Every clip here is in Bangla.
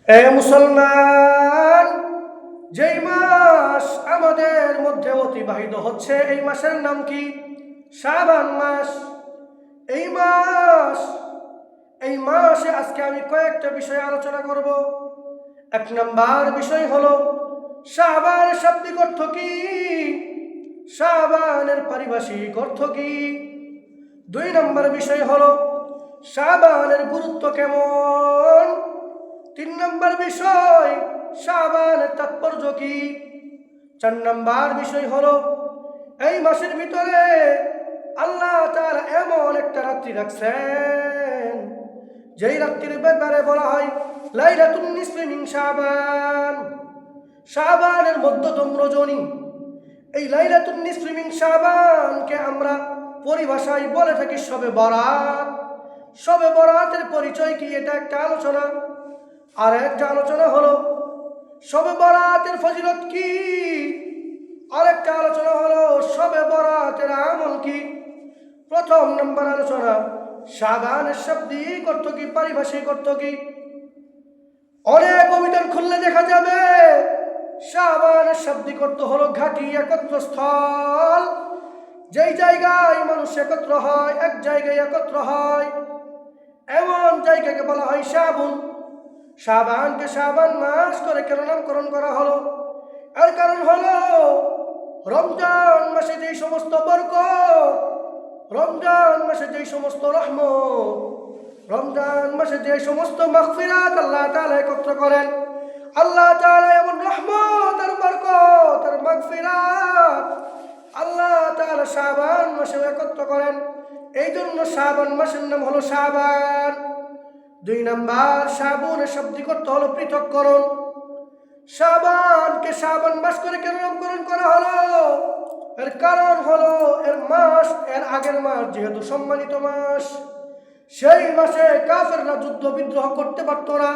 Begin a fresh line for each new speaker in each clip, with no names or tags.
এ মুসলমান, যেই মাস আমাদের মধ্যে অতিবাহিত হচ্ছে এই মাসের নাম কি? শাবান মাস। এই মাসে আজকে আমি কয়েকটা বিষয় আলোচনা করব। এক নাম্বার বিষয় হলো শাবানের শাব্দিক অর্থ কি, শাবানের পারিভাষিক অর্থ কি। দুই নম্বর বিষয় হলো শাবানের গুরুত্ব কেমন। তিন নম্বর বিষয় শাবানের তাৎপর্য কি। চার নম্বর বিষয় হলো এই মাসের ভিতরে আল্লাহ তাআলা এমন একটা রাত্রি রাখছেন যেই রাত্রির ব্যাপারে বলা হয় লাইলাতুন নিসফি মিন শাবান, শাবানের মধ্যতম রজনী। এই লাইলাতুন নিসফি মিন শাবানকে আমরা পরিভাষায় বলে থাকি শবে বরাত। শবে বরাতের পরিচয় কি, এটা একটা আলোচনা। আর একটা আলোচনা হলো শবে বরাতের ফজিলত কি, আরেকটা আলোচনা হলো শবে বরাতের আমল কি। প্রথম নম্বর আলোচনা শাবানের শাব্দিক অর্থ কি, পারিভাষিক অর্থ কি। অনেক অভিধান খুললে দেখা যাবে শাবানের শাব্দিক অর্থ হলো ঘাটি, একত্রস্থল, যেই জায়গায় মানুষ একত্র হয়, এক জায়গায় একত্র হয়, এমন জায়গাকে বলা হয় শাবুন। শাবানকে শাবান মাস করে কেন নামকরণ করা হলো? এর কারণ হলো রমজান মাসে যেই সমস্ত বরকত, রমজান মাসে যেই সমস্ত রহমত, রমজান মাসে যে সমস্ত মাগফিরাত আল্লাহ তাআলা একত্র করেন। আল্লাহ তাআলা এমন রহমত আর বরকত আর মাগফিরাত আল্লাহ তাআলা শাবান মাসে একত্র করেন। এই জন্য শাবান মাসের নাম হলো শাবান। দুই নাম্বার শাবানের শাব্দিক অর্থ হলো পৃথককরণ। শাবানকে শাবান মাস করে কেন নামকরণ করা হলো? এর কারণ হলো এর আগের মাস যেহেতু সম্মানিত মাস, সেই মাসে কাফেররা যুদ্ধ বিদ্রোহ করতে পারতো না।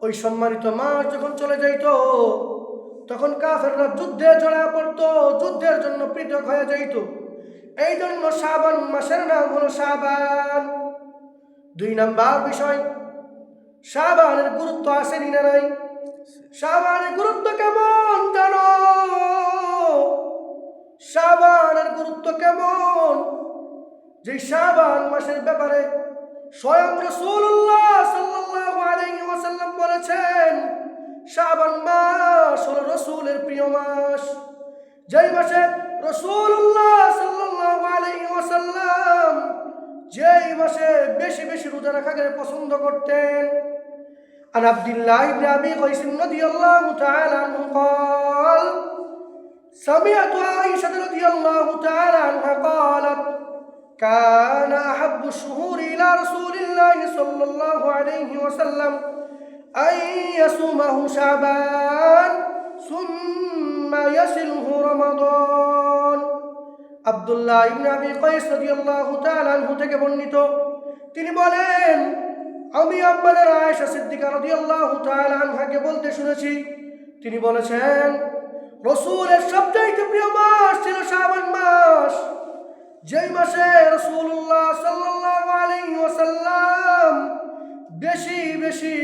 ওই সম্মানিত মাস যখন চলে যাইত তখন কাফেররা যুদ্ধে জড়া পড়তো, যুদ্ধের জন্য পৃথক হয়ে যাইত। এই জন্য শাবান মাসের নাম হলো শাবান। দুই নাম্বার বিষয় শাবানের গুরুত্ব আছে না নাই? শাবানের গুরুত্ব কেমন জানো? শাবানের গুরুত্ব কেমন? যে শাবান মাসের ব্যাপারে স্বয়ং রাসূলুল্লাহ সাল্লাল্লাহু আলাইহি ওয়াসাল্লাম বলেছেন শাবান মাস হলো রাসূলের প্রিয় মাস। যেই মাসে রাসূলুল্লাহ সাল্লাল্লাহু আলাইহি ওয়াসাল্লাম যেই মাসে বেশি বেশি রোজা রাখাকে পছন্দ করতেন। عن عبد الله بن أبي قيس رضي الله تعالى عنه قال سمعت عائشة رضي الله تعالى عنها قالت كان أحب الشهور إلى رسول الله صلى الله عليه وسلم أن يصومه شعبان ثم يصله رمضان। আব্দুল্লাহ ইবনে আবি কয়স রাদিয়াল্লাহু তাআলা আনহু থেকে বর্ণিত, তিনি বলেন আমি আম্মাদের আয়েশা সিদ্দিকা রাদিয়াল্লাহু তাআলা আনহাকে বলতে শুনেছি, তিনি বলেছেন রাসূলের সবচাইতে প্রিয় মাস ছিল শাবান মাস। যেই মাসে রাসূলুল্লাহ সাল্লাল্লাহু আলাইহি ওয়াসাল্লাম বেশি বেশি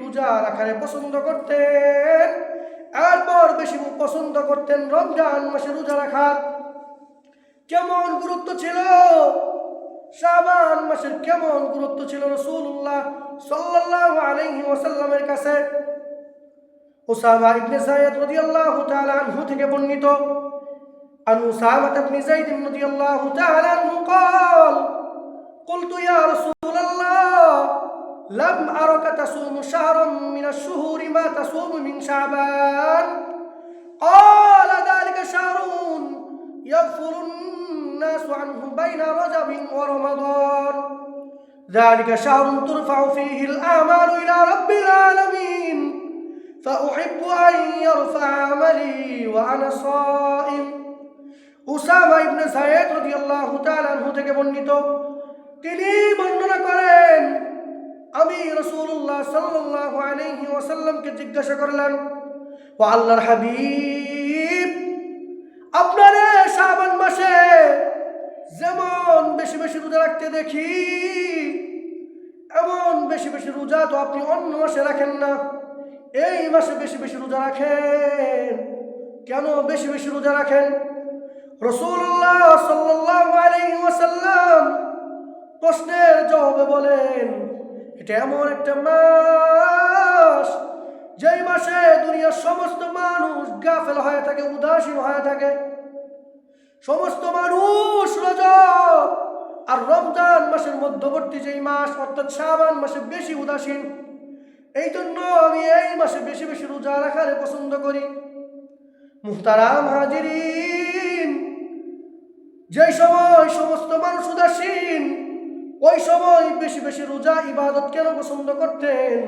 রোজা রাখারে পছন্দ করতেন, এরপর বেশি পছন্দ করতেন রমজান মাসে রোজা রাখার। কেমন গুরুত্ব ছিল শাবান মাসের, কেমন গুরুত্ব ছিল রাসূলুল্লাহ সাল্লাল্লাহু আলাইহি ওয়াসাল্লামের কাছে। উসামা ইবনে যায়েদ রাদিয়াল্লাহু তাআলা আনহু থেকে বর্ণিত, আন উসামা ইবনে যায়েদ রাদিয়াল্লাহু তাআলা আনহু قال قلت يا رسول الله لم أرك تصوم شهرا من الشهور ما تصوم من شعبان قال ذلك شهر يغفر الناس عنه بين رجب ورمضان ذلك شهر ترفع فيه الآمال إلى رب العالمين فأحب أن يرفع عملي وأنا صائم। উসামা ইবনে যায়েদ রাদিয়াল্লাহু তাআলা আনহু থেকে বর্ণিত, তিনি বর্ণনা করেন আমি রাসূলুল্লাহ সাল্লাল্লাহু আলাইহি ওয়াসাল্লামকে জিজ্ঞাসা করলাম, ও আল্লাহর হাবিব, আপনার শাবান মাসে যেমন বেশি বেশি রোজা রাখতে দেখি, এমন বেশি বেশি রোজা তো আপনি অন্য মাসে রাখেন না। এই মাসে বেশি বেশি রোজা রাখেন। কেন বেশি বেশি রোজা রাখেন? রাসূলুল্লাহ সাল্লাল্লাহু আলাইহি ওয়াসাল্লাম প্রশ্নের জবাবে বলেন, এটা এমন একটা মাস যেই মাসে দুনিয়ার সমস্ত মানুষ গাফেল হয়ে থাকে, উদাসীন হয়ে থাকে। সমস্ত মানুষ রজব আর রমজান মাসের মধ্যবর্তী যেই মাস অর্থাৎ শাবান মাসে বেশি উদাসীন। এই জন্য আমি এই মাসে বেশি বেশি রোজা রাখারে পছন্দ করি। মুহতারাম হাজিরিন, যেই সময় সমস্ত মানুষ উদাসীন ওই সময় বেশি বেশি রোজা ইবাদত কেন পছন্দ করতেন?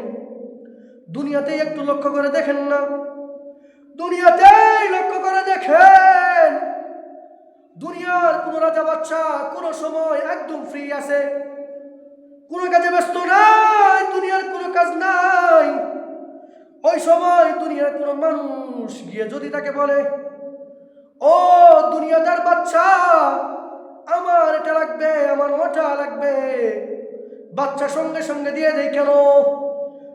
দুনিয়াতেই একটু লক্ষ্য করে দেখেন না, দুনিয়াতেই লক্ষ্য করে দেখেন। দুনিয়ার কোন রাজা বাদশা কোন সময় একদম ফ্রি আছে, কোনো কাজে ব্যস্ত নাই, দুনিয়ার কোনো কাজ নাই। ওই সময় দুনিয়ার কোনো মানুষ গিয়ে যদি তাকে বলে, ও দুনিয়াদার বাচ্চা, আমার এটা লাগবে, আমার ওটা লাগবে, বাচ্চা সঙ্গে সঙ্গে দিয়ে দেয়। কেন?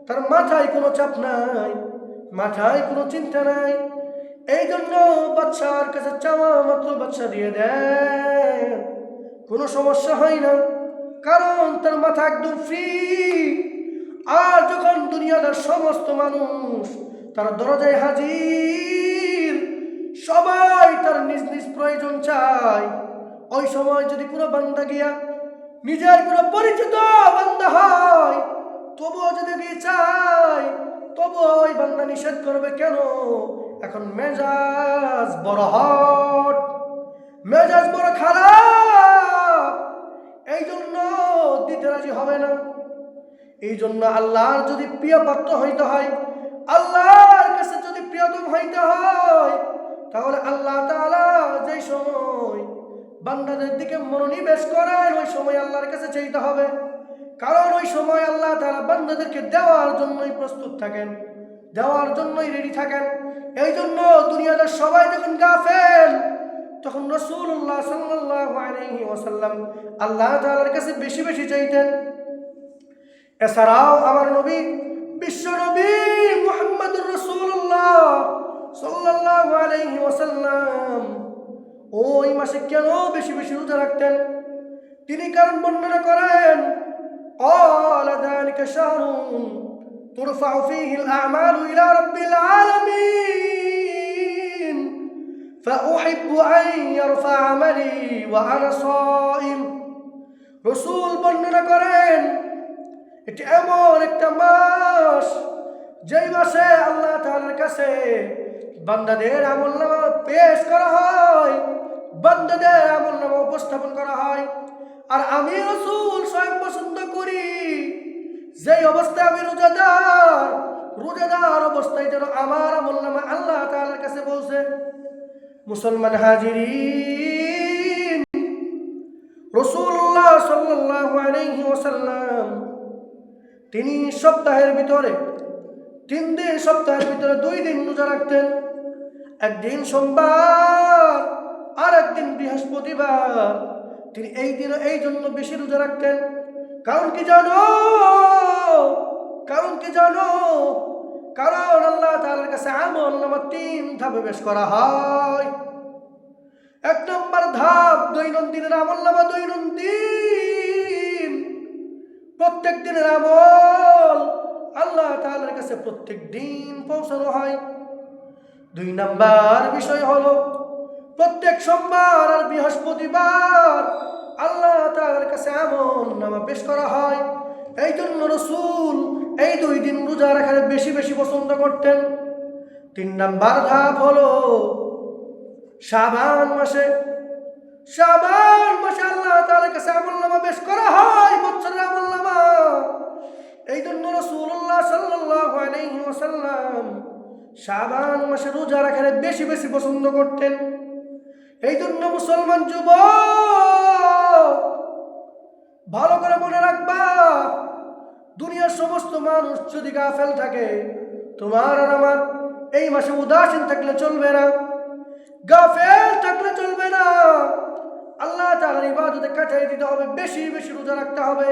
তার মাথায় কোনো চাপ নাই, মাথায় কোনো চিন্তা নাই। এই জন্য বাচ্চার কাছে চাওয়া মাত্র বাচ্চা দিয়ে দেয়, কোনো সমস্যা হয় না, কারণ তার মাথা একদম ফ্রি। আর যখন দুনিয়ার সমস্ত মানুষ তার দরজায় হাজির, সবাই তার নিজ নিজ প্রয়োজন চায়, ওই সময় যদি কোনো বান্দা গিয়া নিজের কোনো পরিচিত বান্দা হয়, তবুও যদি গিয়ে চায়, তবুও ওই বান্দা নিষেধ করবে। কেন? এখন মেজাজ বড় হট, মেজাজ বড় খারাপ, এই জন্য দিতে রাজি হবে না। এই জন্য আল্লাহর যদি প্রিয় পাত্র হইতে হয়, আল্লাহর কাছে যদি প্রিয়তম হইতে হয়, তাহলে আল্লাহ তাআলা যেই সময় বান্দাদের দিকে মনোনিবেশ করেন ওই সময় আল্লাহর কাছে চাইতে হবে, কারণ ওই সময় আল্লাহ তাআলা বান্দাদেরকে দেওয়ার জন্যই প্রস্তুত থাকেন, দেওয়ার জন্যই রেডি থাকেন। এই জন্য দুনিয়ার সবাই যখন গাফেল, তখন রাসূলুল্লাহ সাল্লাল্লাহু আলাইহি ওয়াসাল্লাম আল্লাহ তাআলার কাছে বেশি বেশি চাইতেন। এছাড়াও আমার নবী, বিশ্ব নবী মুহাম্মদুর রাসূলুল্লাহ সাল্লাল্লাহু আলাইহি ওয়াসাল্লাম ওই মাসে কেন বেশি বেশি রোজা রাখতেন? তিনি কারণ বর্ণনা করেন, قال ذلك شهر ترفع فيه الأعمال إلى رب العالمين فأحب أن يرفع عملي وأنا صائم। রসূল বর্ণনা করেন, এটি এমন একটা মাস যেই মাসে আল্লাহ তাআলার কাছে বান্দাদের আমলনামা পেশ করা হয়, বান্দাদের আমলনামা উপস্থাপন করা হয়। আর আমি রাসূল স্বয়ং পছন্দ করি যেই অবস্থায় আমি রোজাদার অবস্থায় যেন আমার আমলনামা আল্লাহ তাআলার কাছে পৌঁছে। মুসলমান হাজিরিন, রাসূলুল্লাহ সাল্লাল্লাহু আলাইহি ওয়াসাল্লাম তিনি সপ্তাহের ভিতরে 3 দিন, সপ্তাহের ভিতরে 2 দিন রোজা রাখতেন। একদিন সোমবার আর একদিন বৃহস্পতিবার। তিনি এই দিন এই জন্য বেশি রোজা রাখতেন। কারণ কি জানো? কারণ আল্লাহ তাআলার কাছে আমলনামা 3 ধাপে পেশ করা হয়। 1 নম্বর ধাপ দৈনন্দিনের আমলনামা, দৈনন্দিন প্রত্যেক দিনের আমল আল্লাহ তাআলার কাছে প্রত্যেক দিন পৌঁছানো হয়। 2 নম্বর বিষয় হলো প্রত্যেক সোমবার আর বৃহস্পতিবার আল্লাহ তাআলার কাছে আমলনামা পেশ করা হয়। এই জন্য রাসূল এই 2 দিন রোজা রাখার বেশি বেশি পছন্দ করতেন। 3 নম্বর ধাপ হলো শাবান মাসে আল্লাহ তাআলার কাছে আমলনামা পেশ করা হয়, বছরের আমলনামা। এই জন্য রাসূলুল্লাহ সাল্লাল্লাহু আলাইহি ওয়াসাল্লাম শাবান মাসে রোজা রাখার বেশি বেশি পছন্দ করতেন। এই জন্য মুসলমান যুবক ভালো করে মনে রাখবা, দুনিয়ার সমস্ত মানুষ যদি গাফেল থাকে, তোমার আর আমার এই মাসে উদাসীন থাকলে চলবে না, গাফেল থাকলে চলবে না। আল্লাহ তাআলার ইবাদতে কাটাই দিতে হবে, বেশি বেশি রোজা রাখতে হবে।